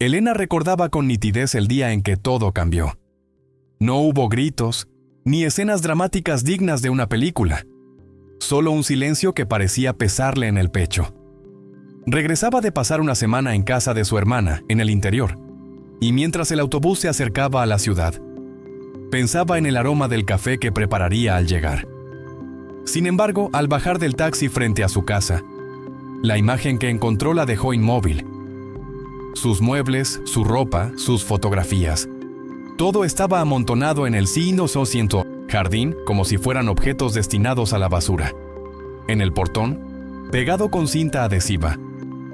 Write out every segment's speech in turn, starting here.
Elena recordaba con nitidez el día en que todo cambió. No hubo gritos, ni escenas dramáticas dignas de una película. Solo un silencio que parecía pesarle en el pecho. Regresaba de pasar una semana en casa de su hermana, en el interior, y mientras el autobús se acercaba a la ciudad, pensaba en el aroma del café que prepararía al llegar. Sin embargo, al bajar del taxi frente a su casa, la imagen que encontró la dejó inmóvil. Sus muebles, su ropa, sus fotografías. Todo estaba amontonado en el siento jardín como si fueran objetos destinados a la basura. En el portón, pegado con cinta adhesiva,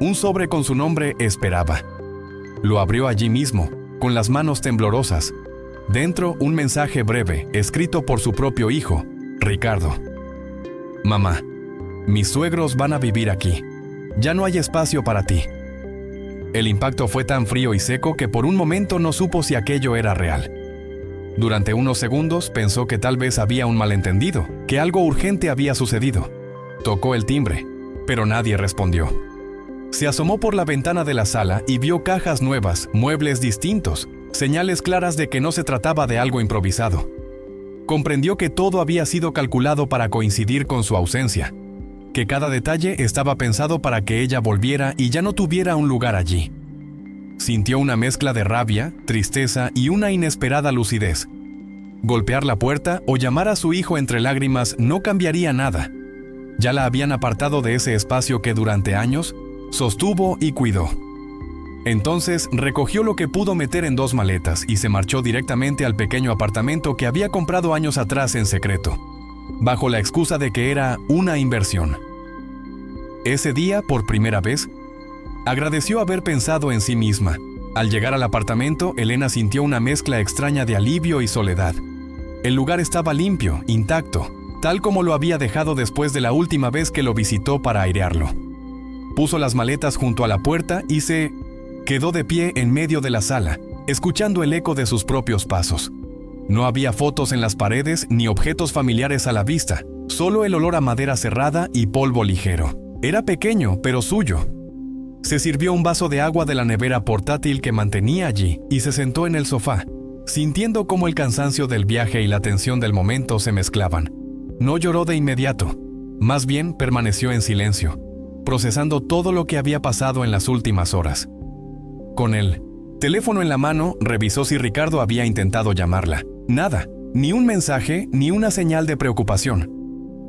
un sobre con su nombre esperaba. Lo abrió allí mismo, con las manos temblorosas. Dentro, un mensaje breve, escrito por su propio hijo, Ricardo. Mamá, mis suegros van a vivir aquí. Ya no hay espacio para ti. El impacto fue tan frío y seco que por un momento no supo si aquello era real. Durante unos segundos pensó que tal vez había un malentendido, que algo urgente había sucedido. Tocó el timbre, pero nadie respondió. Se asomó por la ventana de la sala y vio cajas nuevas, muebles distintos, señales claras de que no se trataba de algo improvisado. Comprendió que todo había sido calculado para coincidir con su ausencia, que cada detalle estaba pensado para que ella volviera y ya no tuviera un lugar allí. Sintió una mezcla de rabia, tristeza y una inesperada lucidez. Golpear la puerta o llamar a su hijo entre lágrimas no cambiaría nada. Ya la habían apartado de ese espacio que durante años sostuvo y cuidó. Entonces recogió lo que pudo meter en 2 maletas y se marchó directamente al pequeño apartamento que había comprado años atrás en secreto, bajo la excusa de que era una inversión. Ese día, por primera vez, agradeció haber pensado en sí misma. Al llegar al apartamento, Elena sintió una mezcla extraña de alivio y soledad. El lugar estaba limpio, intacto, tal como lo había dejado después de la última vez que lo visitó para airearlo. Puso las maletas junto a la puerta y se quedó de pie en medio de la sala, escuchando el eco de sus propios pasos. No había fotos en las paredes ni objetos familiares a la vista, solo el olor a madera cerrada y polvo ligero. Era pequeño, pero suyo. Se sirvió un vaso de agua de la nevera portátil que mantenía allí y se sentó en el sofá, sintiendo cómo el cansancio del viaje y la tensión del momento se mezclaban. No lloró de inmediato, más bien permaneció en silencio, procesando todo lo que había pasado en las últimas horas. Con el teléfono en la mano, revisó si Ricardo había intentado llamarla. Nada, ni un mensaje, ni una señal de preocupación.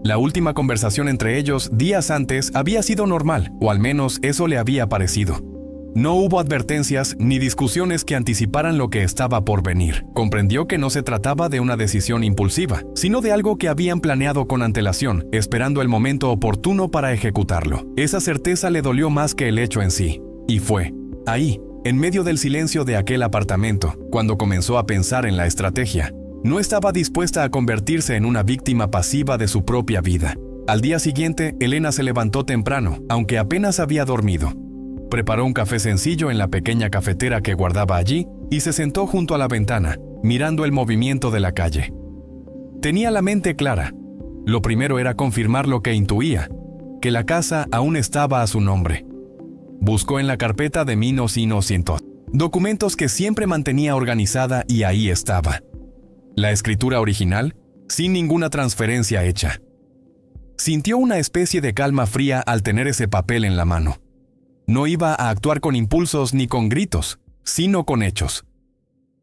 La última conversación entre ellos, días antes, había sido normal, o al menos eso le había parecido. No hubo advertencias ni discusiones que anticiparan lo que estaba por venir. Comprendió que no se trataba de una decisión impulsiva, sino de algo que habían planeado con antelación, esperando el momento oportuno para ejecutarlo. Esa certeza le dolió más que el hecho en sí. Y fue ahí, en medio del silencio de aquel apartamento, cuando comenzó a pensar en la estrategia. No estaba dispuesta a convertirse en una víctima pasiva de su propia vida. Al día siguiente, Elena se levantó temprano, aunque apenas había dormido. Preparó un café sencillo en la pequeña cafetera que guardaba allí y se sentó junto a la ventana, mirando el movimiento de la calle. Tenía la mente clara. Lo primero era confirmar lo que intuía, que la casa aún estaba a su nombre. Buscó en la carpeta de 1900 documentos que siempre mantenía organizada y ahí estaba. La escritura original, sin ninguna transferencia hecha. Sintió una especie de calma fría al tener ese papel en la mano. No iba a actuar con impulsos ni con gritos, sino con hechos.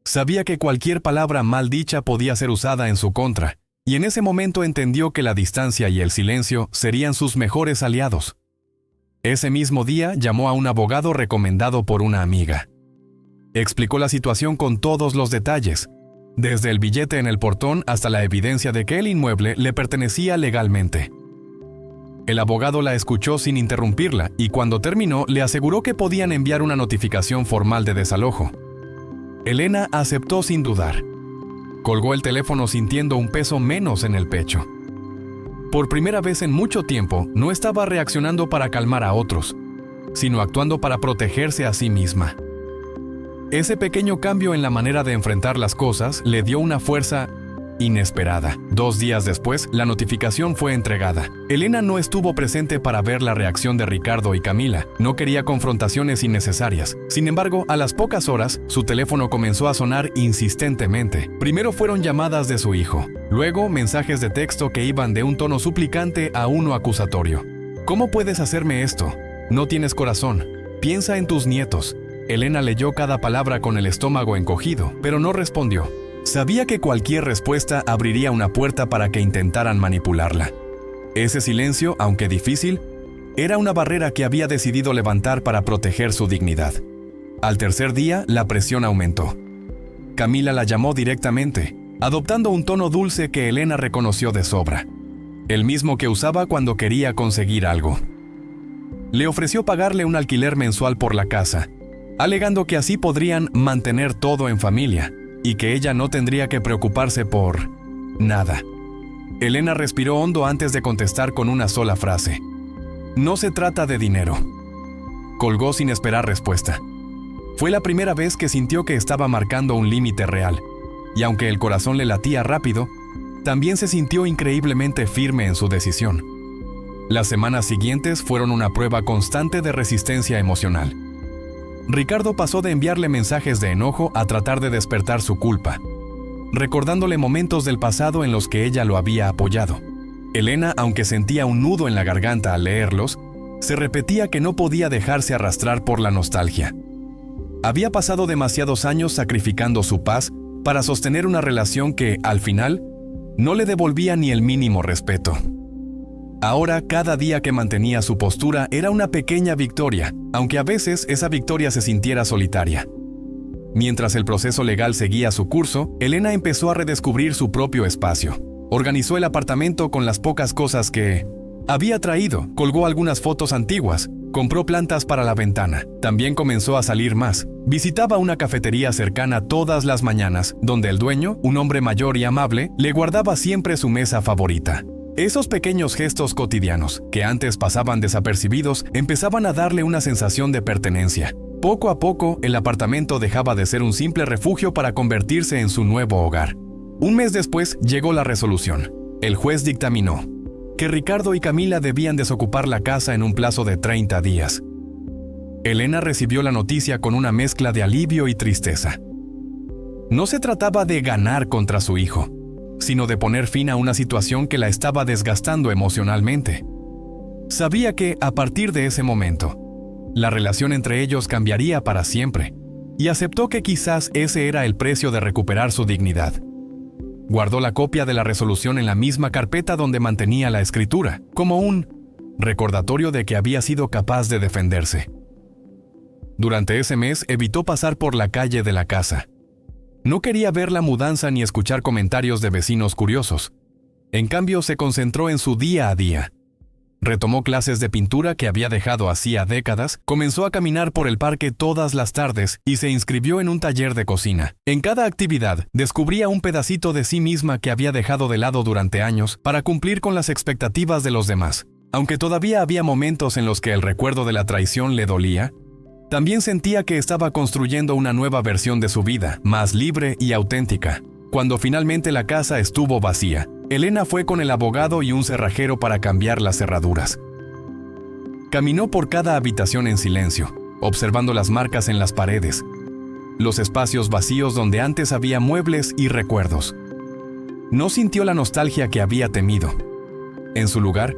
Sabía que cualquier palabra mal dicha podía ser usada en su contra, y en ese momento entendió que la distancia y el silencio serían sus mejores aliados. Ese mismo día llamó a un abogado recomendado por una amiga. Explicó la situación con todos los detalles, desde el billete en el portón hasta la evidencia de que el inmueble le pertenecía legalmente. El abogado la escuchó sin interrumpirla y cuando terminó le aseguró que podían enviar una notificación formal de desalojo. Elena aceptó sin dudar. Colgó el teléfono sintiendo un peso menos en el pecho. Por primera vez en mucho tiempo, no estaba reaccionando para calmar a otros, sino actuando para protegerse a sí misma. Ese pequeño cambio en la manera de enfrentar las cosas le dio una fuerza inesperada. 2 días después, la notificación fue entregada. Elena no estuvo presente para ver la reacción de Ricardo y Camila. No quería confrontaciones innecesarias. Sin embargo, a las pocas horas, su teléfono comenzó a sonar insistentemente. Primero fueron llamadas de su hijo. Luego, mensajes de texto que iban de un tono suplicante a uno acusatorio. ¿Cómo puedes hacerme esto? No tienes corazón. Piensa en tus nietos. Elena leyó cada palabra con el estómago encogido, pero no respondió. Sabía que cualquier respuesta abriría una puerta para que intentaran manipularla. Ese silencio, aunque difícil, era una barrera que había decidido levantar para proteger su dignidad. Al tercer día, la presión aumentó. Camila la llamó directamente, adoptando un tono dulce que Elena reconoció de sobra, el mismo que usaba cuando quería conseguir algo. Le ofreció pagarle un alquiler mensual por la casa, alegando que así podrían mantener todo en familia y que ella no tendría que preocuparse por nada. Elena respiró hondo antes de contestar con una sola frase. No se trata de dinero. Colgó sin esperar respuesta. Fue la primera vez que sintió que estaba marcando un límite real, y aunque el corazón le latía rápido, también se sintió increíblemente firme en su decisión. Las semanas siguientes fueron una prueba constante de resistencia emocional. Ricardo pasó de enviarle mensajes de enojo a tratar de despertar su culpa, recordándole momentos del pasado en los que ella lo había apoyado. Elena, aunque sentía un nudo en la garganta al leerlos, se repetía que no podía dejarse arrastrar por la nostalgia. Había pasado demasiados años sacrificando su paz para sostener una relación que, al final, no le devolvía ni el mínimo respeto. Ahora, cada día que mantenía su postura era una pequeña victoria, aunque a veces esa victoria se sintiera solitaria. Mientras el proceso legal seguía su curso, Elena empezó a redescubrir su propio espacio. Organizó el apartamento con las pocas cosas que había traído, colgó algunas fotos antiguas, compró plantas para la ventana. También comenzó a salir más. Visitaba una cafetería cercana todas las mañanas, donde el dueño, un hombre mayor y amable, le guardaba siempre su mesa favorita. Esos pequeños gestos cotidianos, que antes pasaban desapercibidos, empezaban a darle una sensación de pertenencia. Poco a poco, el apartamento dejaba de ser un simple refugio para convertirse en su nuevo hogar. Un mes después llegó la resolución. El juez dictaminó que Ricardo y Camila debían desocupar la casa en un plazo de 30 días. Elena recibió la noticia con una mezcla de alivio y tristeza. No se trataba de ganar contra su hijo, sino de poner fin a una situación que la estaba desgastando emocionalmente. Sabía que, a partir de ese momento, la relación entre ellos cambiaría para siempre, y aceptó que quizás ese era el precio de recuperar su dignidad. Guardó la copia de la resolución en la misma carpeta donde mantenía la escritura, como un recordatorio de que había sido capaz de defenderse. Durante ese mes evitó pasar por la calle de la casa. No quería ver la mudanza ni escuchar comentarios de vecinos curiosos. En cambio, se concentró en su día a día. Retomó clases de pintura que había dejado hacía décadas, comenzó a caminar por el parque todas las tardes y se inscribió en un taller de cocina. En cada actividad, descubría un pedacito de sí misma que había dejado de lado durante años para cumplir con las expectativas de los demás. Aunque todavía había momentos en los que el recuerdo de la traición le dolía, también sentía que estaba construyendo una nueva versión de su vida, más libre y auténtica. Cuando finalmente la casa estuvo vacía, Elena fue con el abogado y un cerrajero para cambiar las cerraduras. Caminó por cada habitación en silencio, observando las marcas en las paredes, los espacios vacíos donde antes había muebles y recuerdos. No sintió la nostalgia que había temido. En su lugar,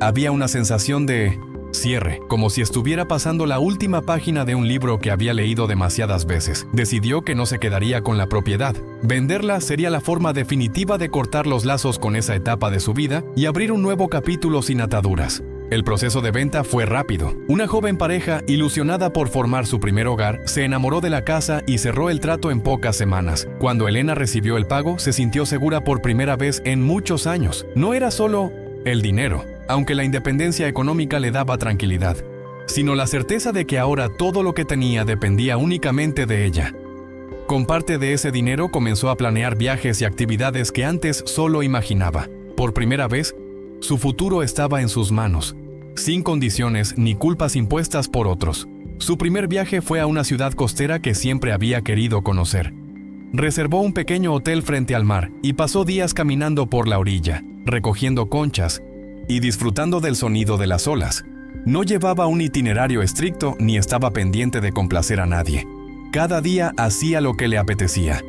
había una sensación de cierre, como si estuviera pasando la última página de un libro que había leído demasiadas veces. Decidió que no se quedaría con la propiedad. Venderla sería la forma definitiva de cortar los lazos con esa etapa de su vida y abrir un nuevo capítulo sin ataduras. El proceso de venta fue rápido. Una joven pareja, ilusionada por formar su primer hogar, se enamoró de la casa y cerró el trato en pocas semanas. Cuando Elena recibió el pago, se sintió segura por primera vez en muchos años. No era solo el dinero, aunque la independencia económica le daba tranquilidad, sino la certeza de que ahora todo lo que tenía dependía únicamente de ella. Con parte de ese dinero comenzó a planear viajes y actividades que antes solo imaginaba. Por primera vez, su futuro estaba en sus manos, sin condiciones ni culpas impuestas por otros. Su primer viaje fue a una ciudad costera que siempre había querido conocer. reservó un pequeño hotel frente al mar y pasó días caminando por la orilla, recogiendo conchas y disfrutando del sonido de las olas. No llevaba un itinerario estricto ni estaba pendiente de complacer a nadie. Cada día hacía lo que le apetecía.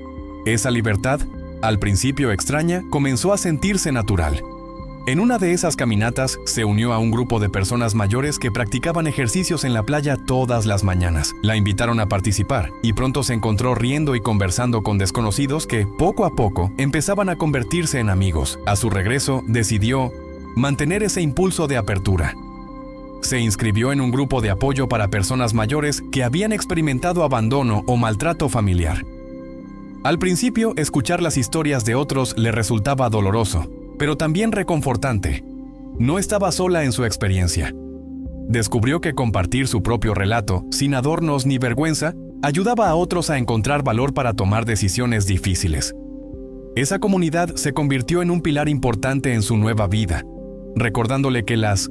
Esa libertad, al principio extraña, comenzó a sentirse natural. En una de esas caminatas se unió a un grupo de personas mayores que practicaban ejercicios en la playa todas las mañanas. La invitaron a participar y pronto se encontró riendo y conversando con desconocidos que, poco a poco, empezaban a convertirse en amigos. A su regreso, decidió mantener ese impulso de apertura. Se inscribió en un grupo de apoyo para personas mayores que habían experimentado abandono o maltrato familiar. Al principio, escuchar las historias de otros le resultaba doloroso, pero también reconfortante. No estaba sola en su experiencia. Descubrió que compartir su propio relato, sin adornos ni vergüenza, ayudaba a otros a encontrar valor para tomar decisiones difíciles. Esa comunidad se convirtió en un pilar importante en su nueva vida, recordándole que las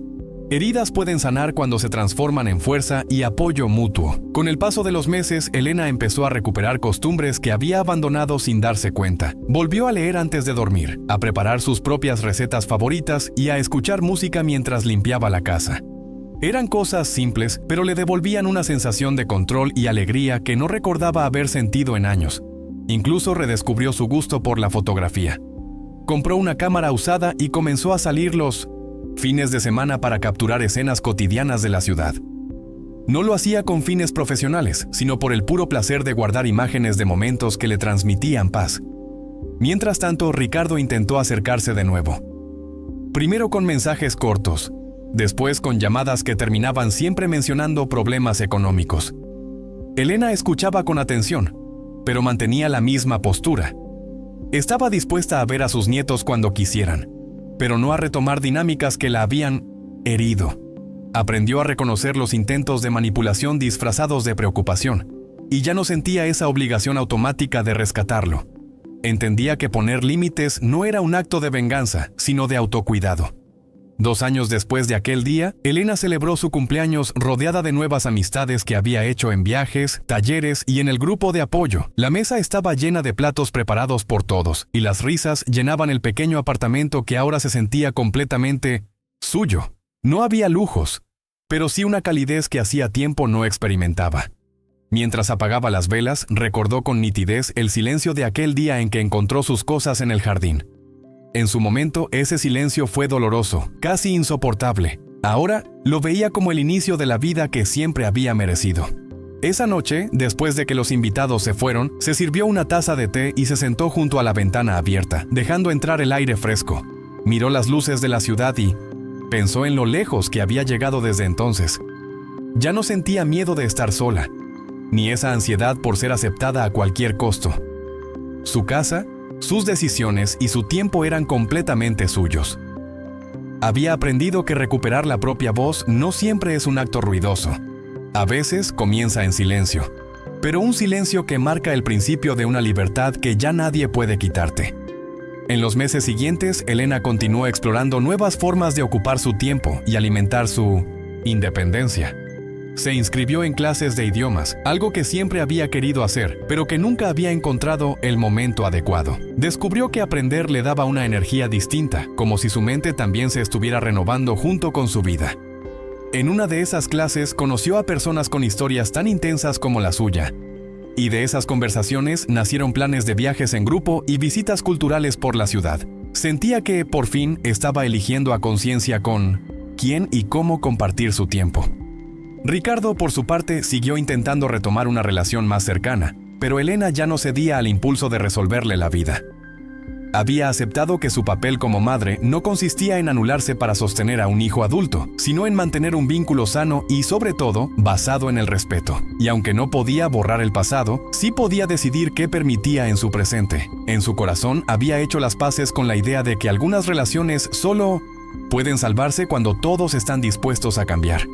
heridas pueden sanar cuando se transforman en fuerza y apoyo mutuo. Con el paso de los meses, Elena empezó a recuperar costumbres que había abandonado sin darse cuenta. Volvió a leer antes de dormir, a preparar sus propias recetas favoritas y a escuchar música mientras limpiaba la casa. Eran cosas simples, pero le devolvían una sensación de control y alegría que no recordaba haber sentido en años. Incluso redescubrió su gusto por la fotografía. Compró una cámara usada y comenzó a salir los fines de semana para capturar escenas cotidianas de la ciudad. No lo hacía con fines profesionales, sino por el puro placer de guardar imágenes de momentos que le transmitían paz. Mientras tanto, Ricardo intentó acercarse de nuevo. Primero con mensajes cortos, después con llamadas que terminaban siempre mencionando problemas económicos. Elena escuchaba con atención, pero mantenía la misma postura. Estaba dispuesta a ver a sus nietos cuando quisieran, pero no a retomar dinámicas que la habían herido. Aprendió a reconocer los intentos de manipulación disfrazados de preocupación, y ya no sentía esa obligación automática de rescatarlo. Entendía que poner límites no era un acto de venganza, sino de autocuidado. 2 años después de aquel día, Elena celebró su cumpleaños rodeada de nuevas amistades que había hecho en viajes, talleres y en el grupo de apoyo. La mesa estaba llena de platos preparados por todos, y las risas llenaban el pequeño apartamento que ahora se sentía completamente suyo. No había lujos, pero sí una calidez que hacía tiempo no experimentaba. Mientras apagaba las velas, recordó con nitidez el silencio de aquel día en que encontró sus cosas en el jardín. En su momento, ese silencio fue doloroso, casi insoportable. Ahora, lo veía como el inicio de la vida que siempre había merecido. Esa noche, después de que los invitados se fueron, se sirvió una taza de té y se sentó junto a la ventana abierta, dejando entrar el aire fresco. Miró las luces de la ciudad y pensó en lo lejos que había llegado desde entonces. Ya no sentía miedo de estar sola, ni esa ansiedad por ser aceptada a cualquier costo. Su casa, sus decisiones y su tiempo eran completamente suyos. Había aprendido que recuperar la propia voz no siempre es un acto ruidoso. A veces comienza en silencio, pero un silencio que marca el principio de una libertad que ya nadie puede quitarte. En los meses siguientes, Elena continuó explorando nuevas formas de ocupar su tiempo y alimentar su independencia. Se inscribió en clases de idiomas, algo que siempre había querido hacer, pero que nunca había encontrado el momento adecuado. Descubrió que aprender le daba una energía distinta, como si su mente también se estuviera renovando junto con su vida. En una de esas clases conoció a personas con historias tan intensas como la suya, y de esas conversaciones nacieron planes de viajes en grupo y visitas culturales por la ciudad. Sentía que, por fin, estaba eligiendo a conciencia con quién y cómo compartir su tiempo. Ricardo, por su parte, siguió intentando retomar una relación más cercana, pero Elena ya no cedía al impulso de resolverle la vida. Había aceptado que su papel como madre no consistía en anularse para sostener a un hijo adulto, sino en mantener un vínculo sano y, sobre todo, basado en el respeto. Y aunque no podía borrar el pasado, sí podía decidir qué permitía en su presente. En su corazón había hecho las paces con la idea de que algunas relaciones solo pueden salvarse cuando todos están dispuestos a cambiar.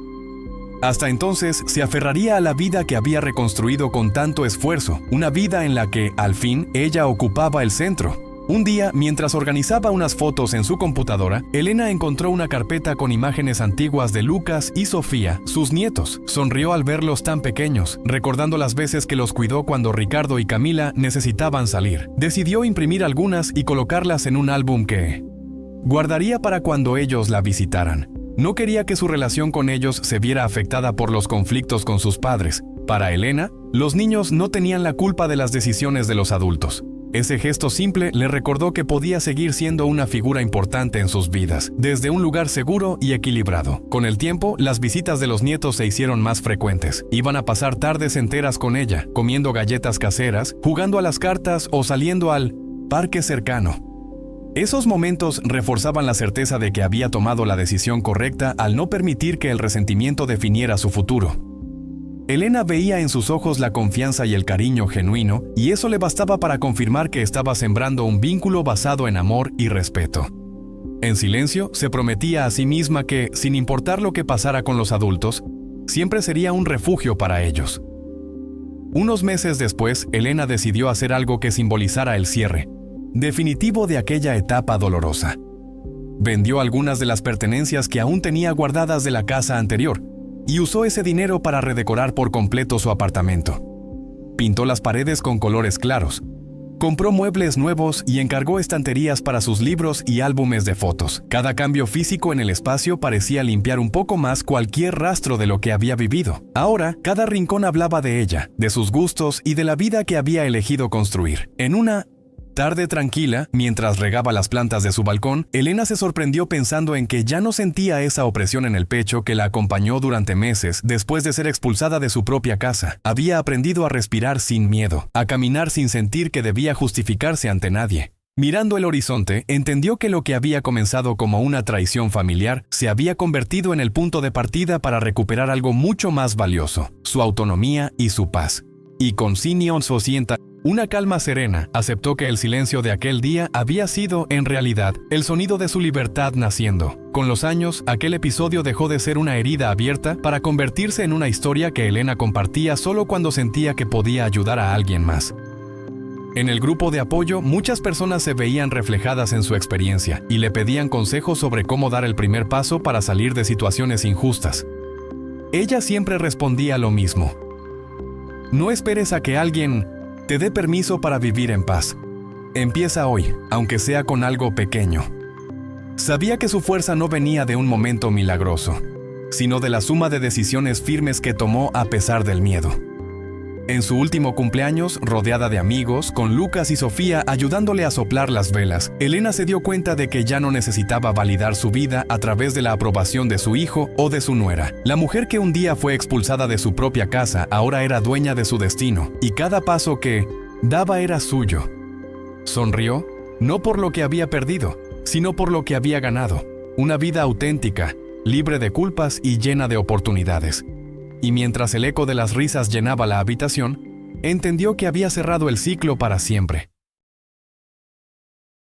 Hasta entonces, se aferraría a la vida que había reconstruido con tanto esfuerzo, una vida en la que, al fin, ella ocupaba el centro. Un día, mientras organizaba unas fotos en su computadora, Elena encontró una carpeta con imágenes antiguas de Lucas y Sofía, sus nietos. Sonrió al verlos tan pequeños, recordando las veces que los cuidó cuando Ricardo y Camila necesitaban salir. Decidió imprimir algunas y colocarlas en un álbum que guardaría para cuando ellos la visitaran. No quería que su relación con ellos se viera afectada por los conflictos con sus padres. Para Elena, los niños no tenían la culpa de las decisiones de los adultos. Ese gesto simple le recordó que podía seguir siendo una figura importante en sus vidas, desde un lugar seguro y equilibrado. Con el tiempo, las visitas de los nietos se hicieron más frecuentes. Iban a pasar tardes enteras con ella, comiendo galletas caseras, jugando a las cartas o saliendo al parque cercano. Esos momentos reforzaban la certeza de que había tomado la decisión correcta al no permitir que el resentimiento definiera su futuro. Elena veía en sus ojos la confianza y el cariño genuino, y eso le bastaba para confirmar que estaba sembrando un vínculo basado en amor y respeto. En silencio, se prometía a sí misma que, sin importar lo que pasara con los adultos, siempre sería un refugio para ellos. Unos meses después, Elena decidió hacer algo que simbolizara el cierre definitivo de aquella etapa dolorosa. Vendió algunas de las pertenencias que aún tenía guardadas de la casa anterior y usó ese dinero para redecorar por completo su apartamento. Pintó las paredes con colores claros, compró muebles nuevos y encargó estanterías para sus libros y álbumes de fotos. Cada cambio físico en el espacio parecía limpiar un poco más cualquier rastro de lo que había vivido. Ahora, cada rincón hablaba de ella, de sus gustos y de la vida que había elegido construir. En una tarde tranquila, mientras regaba las plantas de su balcón, Elena se sorprendió pensando en que ya no sentía esa opresión en el pecho que la acompañó durante meses después de ser expulsada de su propia casa. Había aprendido a respirar sin miedo, a caminar sin sentir que debía justificarse ante nadie. Mirando el horizonte, entendió que lo que había comenzado como una traición familiar se había convertido en el punto de partida para recuperar algo mucho más valioso, su autonomía y su paz. Y con Sinion Socienta, una calma serena, aceptó que el silencio de aquel día había sido, en realidad, el sonido de su libertad naciendo. Con los años, aquel episodio dejó de ser una herida abierta para convertirse en una historia que Elena compartía solo cuando sentía que podía ayudar a alguien más. En el grupo de apoyo, muchas personas se veían reflejadas en su experiencia y le pedían consejos sobre cómo dar el primer paso para salir de situaciones injustas. Ella siempre respondía lo mismo: no esperes a que alguien te dé permiso para vivir en paz. Empieza hoy, aunque sea con algo pequeño. Sabía que su fuerza no venía de un momento milagroso, sino de la suma de decisiones firmes que tomó a pesar del miedo. En su último cumpleaños, rodeada de amigos, con Lucas y Sofía ayudándole a soplar las velas, Elena se dio cuenta de que ya no necesitaba validar su vida a través de la aprobación de su hijo o de su nuera. La mujer que un día fue expulsada de su propia casa ahora era dueña de su destino, y cada paso que daba era suyo. Sonrió, no por lo que había perdido, sino por lo que había ganado: una vida auténtica, libre de culpas y llena de oportunidades. Y mientras el eco de las risas llenaba la habitación, entendió que había cerrado el ciclo para siempre.